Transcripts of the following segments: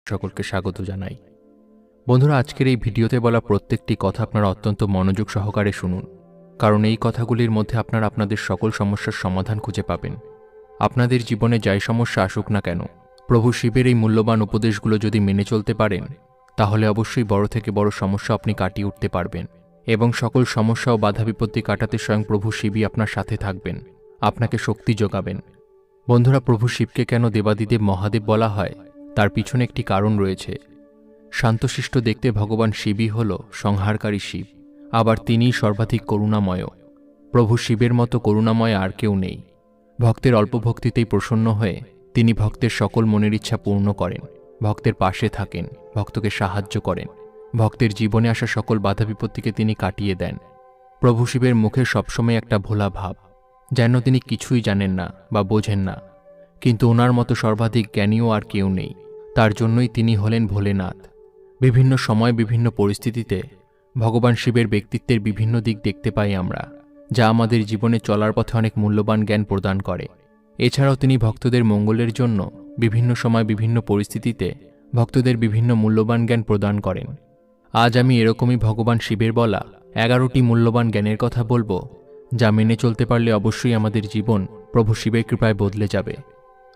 সকলকে স্বাগত জানাই। বন্ধুরা, আজকের এই ভিডিওতে বলা প্রত্যেকটি কথা আপনারা অত্যন্ত মনোযোগ সহকারে শুনুন, কারণ এই কথাগুলির মধ্যে আপনারা আপনাদের সকল সমস্যার সমাধান খুঁজে পাবেন। আপনাদের জীবনে যাই সমস্যা আসুক না কেন, প্রভু শিবের এই মূল্যবান উপদেশগুলো যদি মেনে চলতে পারেন, তাহলে অবশ্যই বড় থেকে বড় সমস্যা আপনি কাটিয়ে উঠতে পারবেন এবং সকল সমস্যা ও বাধা বিপত্তি কাটাতে স্বয়ং প্রভু শিবই আপনার সাথে থাকবেন, আপনাকে শক্তি যোগাবেন। বন্ধুরা, প্রভু শিবকে কেন দেবাদিদেব মহাদেব বলা হয়, তার পিছনে একটি কারণ রয়েছে। শান্তশিষ্ট দেখতে ভগবান শিবই হল সংহারকারী শিব, আবার তিনিই সর্বাধিক করুণাময়। প্রভু শিবের মতো করুণাময় আর কেউ নেই। ভক্তের অল্প ভক্তিতেই প্রসন্ন হয়ে তিনি ভক্তের সকল মনের ইচ্ছা পূর্ণ করেন, ভক্তের পাশে থাকেন, ভক্তকে সাহায্য করেন, ভক্তের জীবনে আসা সকল বাধা বিপত্তিকে তিনি কাটিয়ে দেন। প্রভু শিবের মুখে সবসময় একটা ভোলা ভাব, যেন তিনি কিছুই জানেন না বা বোঝেন না, কিন্তু ওনার মতো সর্বাধিক জ্ঞানীও আর কেউ নেই। তার জন্যই তিনি হলেন ভোলেনাথ। বিভিন্ন সময় বিভিন্ন পরিস্থিতিতে ভগবান শিবের ব্যক্তিত্বের বিভিন্ন দিক দেখতে পাই আমরা, যা আমাদের জীবনে চলার পথে অনেক মূল্যবান জ্ঞান প্রদান করে। এছাড়াও তিনি ভক্তদের মঙ্গলের জন্য বিভিন্ন সময় বিভিন্ন পরিস্থিতিতে ভক্তদের বিভিন্ন মূল্যবান জ্ঞান প্রদান করেন। আজ আমি এরকমই ভগবান শিবের বলা 11টি মূল্যবান জ্ঞানের কথা বলবো, যা মেনে চলতে পারলে অবশ্যই আমাদের জীবন প্রভু শিবের কৃপায় বদলে যাবে।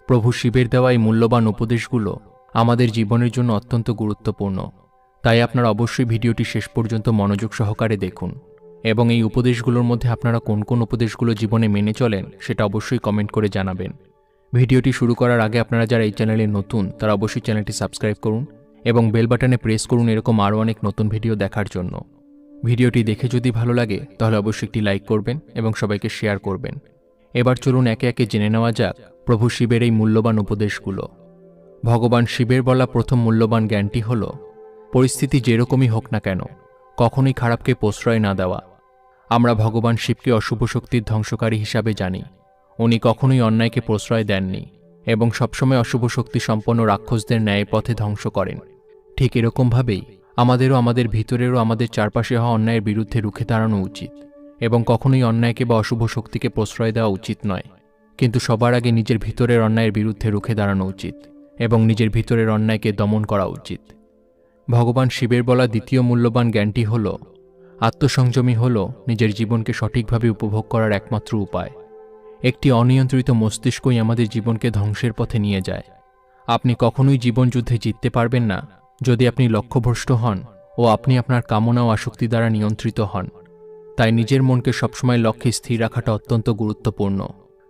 প্রভু শিবের দেওয়া এই মূল্যবান উপদেশগুলো আমাদের জীবনের জন্য অত্যন্ত গুরুত্বপূর্ণ, তাই আপনারা অবশ্যই ভিডিওটি শেষ পর্যন্ত মনোযোগ সহকারে দেখুন এবং এই উপদেশগুলোর মধ্যে আপনারা কোন কোন উপদেশগুলো জীবনে মেনে চলেন সেটা অবশ্যই কমেন্ট করে জানাবেন। ভিডিওটি শুরু করার আগে আপনারা যারা এই চ্যানেলে নতুন তারা অবশ্যই চ্যানেলটি সাবস্ক্রাইব করুন এবং বেল বাটনে প্রেস করুন এরকম আরও অনেক নতুন ভিডিও দেখার জন্য। ভিডিওটি দেখে যদি ভালো লাগে তাহলে অবশ্যই একটি লাইক করবেন এবং সবাইকে শেয়ার করবেন। এবার চলুন একে একে জেনে নেওয়া যাক প্রভু শিবের এই মূল্যবান উপদেশগুলো। ভগবান শিবের বলা প্রথম মূল্যবান জ্ঞানটি হল, পরিস্থিতি যেরকমই হোক না কেন কখনোই খারাপকে প্রশ্রয় না দেওয়া। আমরা ভগবান শিবকে অশুভ শক্তির ধ্বংসকারী হিসাবে জানি। উনি কখনোই অন্যায়কে প্রশ্রয় দেননি এবং সবসময় অশুভ শক্তি সম্পন্ন রাক্ষসদের ন্যায় পথে ধ্বংস করেন। ঠিক এরকমভাবেই আমাদেরও আমাদের ভিতরেরও আমাদের চারপাশে হওয়া অন্যায়ের বিরুদ্ধে রুখে দাঁড়ানো উচিত এবং কখনোই অন্যায়কে বা অশুভ শক্তিকে প্রশ্রয় দেওয়া উচিত নয়, কিন্তু সবার আগে নিজের ভিতরের অন্যায়ের বিরুদ্ধে রুখে দাঁড়ানো উচিত এবং নিজের ভিতরের অন্যায়কে দমন করা উচিত। ভগবান শিবের বলা দ্বিতীয় মূল্যবান জ্ঞানটি হল, আত্মসংযমী হল নিজের জীবনকে সঠিকভাবে উপভোগ করার একমাত্র উপায়। একটি অনিয়ন্ত্রিত মস্তিষ্কই আমাদের জীবনকে ধ্বংসের পথে নিয়ে যায়। আপনি কখনোই জীবনযুদ্ধে জিততে পারবেন না যদি আপনি লক্ষ্যভ্রষ্ট হন ও আপনি আপনার কামনা ও আসক্তি দ্বারা নিয়ন্ত্রিত হন। তাই নিজের মনকে সবসময় লক্ষ্যে স্থির রাখাটা অত্যন্ত গুরুত্বপূর্ণ।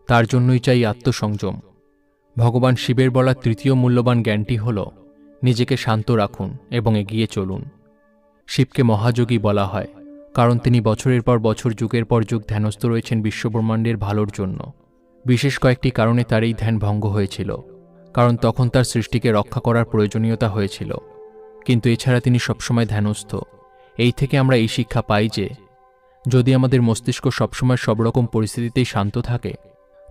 তার জন্যই চাই আত্মসংযম। ভগবান শিবের বলা তৃতীয় মূল্যবান জ্ঞানটি হল, নিজেকে শান্ত রাখুন এবং এগিয়ে চলুন। শিবকে মহাযোগী বলা হয় কারণ তিনি বছরের পর বছর যুগের পর যুগ ধ্যানস্থ রয়েছেন বিশ্বব্রহ্মাণ্ডের ভালোর জন্য। বিশেষ কয়েকটি কারণে তার এই ধ্যান ভঙ্গ হয়েছিল, কারণ তখন তার সৃষ্টিকে রক্ষা করার প্রয়োজনীয়তা হয়েছিল, কিন্তু এছাড়া তিনি সবসময় ধ্যানস্থ। এই থেকে আমরা এই শিক্ষা পাই যে যদি আমাদের মস্তিষ্ক সবসময় সব রকম পরিস্থিতিতেই শান্ত থাকে,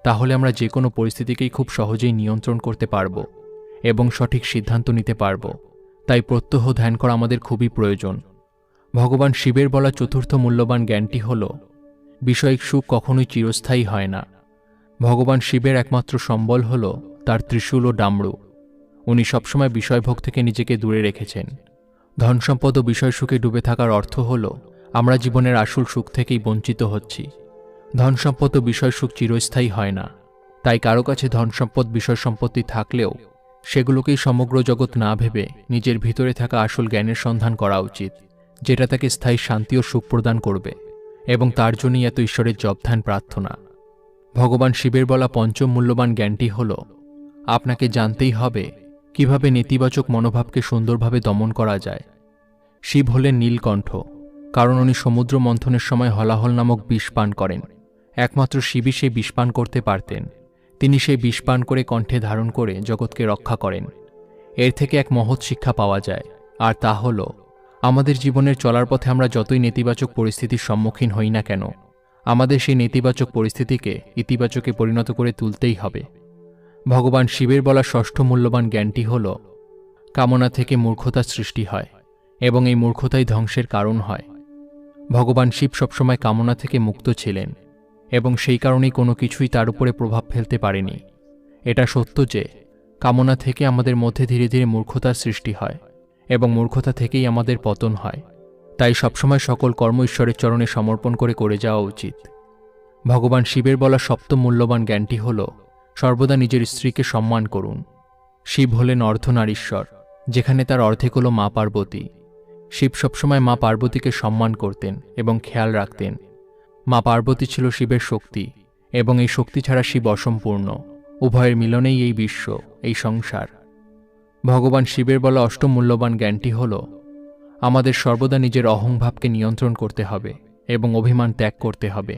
তাহলে আমরা যে কোনো পরিস্থিতিকেই খুব সহজেই নিয়ন্ত্রণ করতে পারব এবং সঠিক সিদ্ধান্ত নিতে পারব। তাই প্রত্যহ ধ্যান করা আমাদের খুবই প্রয়োজন। ভগবান শিবের বলা চতুর্থ মূল্যবান জ্ঞানটি হল, বিষয়িক সুখ কখনোই চিরস্থায়ী হয় না। ভগবান শিবের একমাত্র সম্বল হল তার ত্রিশূল ও ডামরু। উনি সবসময় বিষয়ভোগ থেকে নিজেকে দূরে রেখেছেন। ধনসম্পদ ও বিষয় সুখে ডুবে থাকার অর্থ হল আমরা জীবনের আসল সুখ থেকেই বঞ্চিত হচ্ছি। ধনসম্পদ ও বিষয় সুখ চিরস্থায়ী হয় না, তাই কারো কাছে ধনসম্পদ বিষয় সম্পত্তি থাকলেও সেগুলোকেই সমগ্র জগৎ না ভেবে নিজের ভিতরে থাকা আসল জ্ঞানের সন্ধান করা উচিত, যেটা তাকে স্থায়ী শান্তি ও সুখ প্রদান করবে, এবং তার জন্যই এত ঈশ্বরের জপধ্যান প্রার্থনা। ভগবান শিবের বলা পঞ্চম মূল্যবান জ্ঞানটি হল, আপনাকে জানতেই হবে কিভাবে নেতিবাচক মনোভাবকে সুন্দরভাবে দমন করা যায়। শিব হলেন নীলকণ্ঠ, কারণ উনি সমুদ্র মন্থনের সময় হলাহল নামক বিষ পান করেন। একমাত্র শিবই সেই বিষ পান করতে পারতেন। তিনি সেই বিষ পান করে কণ্ঠে ধারণ করে জগৎকে রক্ষা করেন। এর থেকে এক মহৎ শিক্ষা পাওয়া যায়, আর তা হল, আমাদের জীবনের চলার পথে আমরা যতই নেতিবাচক পরিস্থিতির সম্মুখীন হই না কেন, আমাদের সেই নেতিবাচক পরিস্থিতিকে ইতিবাচকে পরিণত করে তুলতেই হবে। ভগবান শিবের বলা ষষ্ঠ মূল্যবান জ্ঞানটি হল, কামনা থেকে মূর্খতার সৃষ্টি হয় এবং এই মূর্খতাই ধ্বংসের কারণ হয়। ভগবান শিব সবসময় কামনা থেকে মুক্ত ছিলেন এবং সেই কারণেই কোনো কিছুই তার উপরে প্রভাব ফেলতে পারেনি। এটা সত্য যে কামনা থেকে আমাদের মধ্যে ধীরে ধীরে মূর্খতার সৃষ্টি হয় এবং মূর্খতা থেকেই আমাদের পতন হয়। তাই সবসময় সকল কর্ম ঈশ্বরের চরণে সমর্পণ করে যাওয়া উচিত। ভগবান শিবের বলা সপ্তম মূল্যবান জ্ঞানটি হল সর্বদা নিজের স্ত্রীকে সম্মান করুন। শিব হলেন অর্ধনারীশ্বর, যেখানে তার অর্ধেক হল মা পার্বতী। শিব সবসময় মা পার্বতীকে সম্মান করতেন এবং খেয়াল রাখতেন। মা পার্বতী ছিল শিবের শক্তি এবং এই শক্তি ছাড়া শিব অসম্পূর্ণ। উভয়ের মিলনেই এই বিশ্ব, এই সংসার। ভগবান শিবের বলা অষ্টম মূল্যবান জ্ঞানটি হল আমাদের সর্বদা নিজের অহংভাবকে নিয়ন্ত্রণ করতে হবে এবং অভিমান ত্যাগ করতে হবে।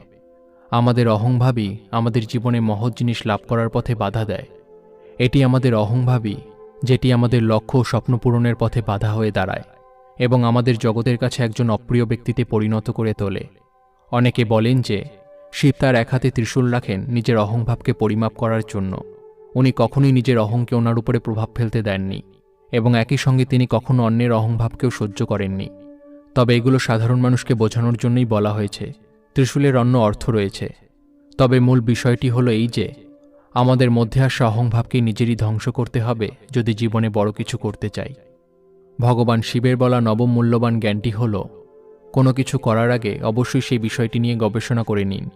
আমাদের অহংভাবই আমাদের জীবনে মহৎ জিনিস লাভ করার পথে বাধা দেয়। এটি আমাদের অহংভাবই যেটি আমাদের লক্ষ্য ও স্বপ্ন পূরণের পথে বাধা হয়ে দাঁড়ায় এবং আমাদের জগতের কাছে একজন অপ্রিয় ব্যক্তিতে পরিণত করে তোলে। অনেকে বলেন যে শিব তার এক হাতে ত্রিশূল রাখেন নিজের অহংভাবকে পরিমাপ করার জন্য। উনি কখনোই নিজের অহংকে ওনার উপরে প্রভাব ফেলতে দেননি এবং একই সঙ্গে তিনি কখনো অন্যের অহংভাবকেও সহ্য করেননি। তবে এগুলো সাধারণ মানুষকে বোঝানোর জন্যই বলা হয়েছে। ত্রিশূলের অন্য অর্থ রয়েছে, তবে মূল বিষয়টি হলো এই যে আমাদের মধ্যে আসা অহংভাবকে নিজেরই ধ্বংস করতে হবে যদি জীবনে বড় কিছু করতে চাই। ভগবান শিবের বলা নবম মূল্যবান জ্ঞানটি হল কোনো কিছু করার আগে অবশ্যই সেই বিষয়টি নিয়ে গবেষণা করে নিন।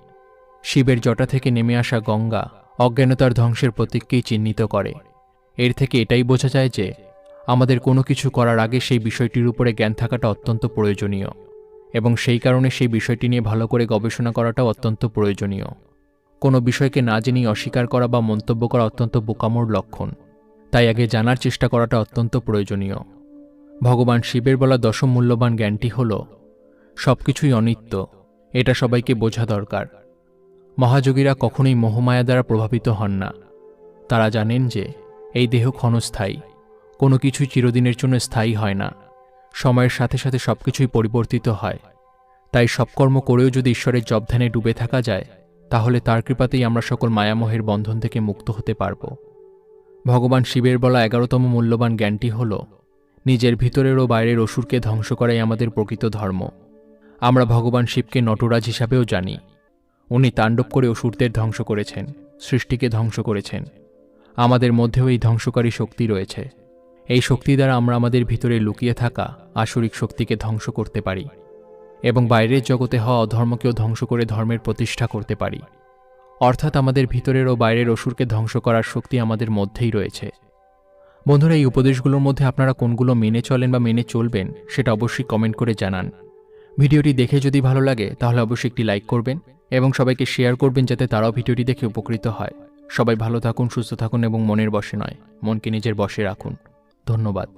শিবের জটা থেকে নেমে আসা গঙ্গা অজ্ঞানতার ধ্বংসের প্রতীককেই চিহ্নিত করে। এর থেকে এটাই বোঝা যায় যে আমাদের কোনো কিছু করার আগে সেই বিষয়টির উপরে জ্ঞান থাকাটা অত্যন্ত প্রয়োজনীয় এবং সেই কারণে সেই বিষয়টি নিয়ে ভালো করে গবেষণা করাটাও অত্যন্ত প্রয়োজনীয়। কোনো বিষয়কে না জেনেই অস্বীকার করা বা মন্তব্য করা অত্যন্ত বোকামোর লক্ষণ। তাই আগে জানার চেষ্টা করাটা অত্যন্ত প্রয়োজনীয়। ভগবান শিবের বলা দশম মূল্যবান জ্ঞানটি হল সবকিছুই অনিত্য। এটা সবাইকে বোঝা দরকার। মহাযোগীরা কখনোই মোহমায়া দ্বারা প্রভাবিত হন না। তারা জানেন যে এই দেহ ক্ষণস্থায়ী, কোনো কিছুই চিরদিনের জন্য স্থায়ী হয় না। সময়ের সাথে সাথে সবকিছুই পরিবর্তিত হয়। তাই সব কর্ম করেও যদি ঈশ্বরের জপধ্যানে ডুবে থাকা যায়, তাহলে তার কৃপাতেই আমরা সকল মায়ামোহের বন্ধন থেকে মুক্ত হতে পারব। ভগবান শিবের বলা 11তম মূল্যবান জ্ঞানটি হল নিজের ভিতরের ও বাইরের অসুরকে ধ্বংস করাই আমাদের প্রকৃত ধর্ম। আমরা ভগবান শিবকে নটরাজ হিসাবেও জানি। উনি তাণ্ডব করে অসুরদের ধ্বংস করেছেন, সৃষ্টিকে ধ্বংস করেছেন। আমাদের মধ্যেও এই ধ্বংসকারী শক্তি রয়েছে। এই শক্তি দ্বারা আমরা আমাদের ভিতরে লুকিয়ে থাকা আসরিক শক্তিকে ধ্বংস করতে পারি এবং বাইরের জগতে হওয়া অধর্মকেও ধ্বংস করে ধর্মের প্রতিষ্ঠা করতে পারি। অর্থাৎ আমাদের ভিতরের ও বাইরের অসুরকে ধ্বংস করার শক্তি আমাদের মধ্যেই রয়েছে। বন্ধুরা, এই উপদেশগুলোর মধ্যে আপনারা কোনগুলো মেনে চলেন বা মেনে চলবেন সেটা অবশ্যই কমেন্ট করে জানান। ভিডিওটি দেখে যদি ভালো লাগে তাহলে অবশ্যই একটি লাইক করবেন এবং সবাইকে শেয়ার করবেন যাতে তারাও ভিডিওটি দেখে উপকৃত হয়। সবাই ভালো থাকুন, সুস্থ থাকুন এবং মনের বশে নয়, মনকে নিজের বশে রাখুন। ধন্যবাদ।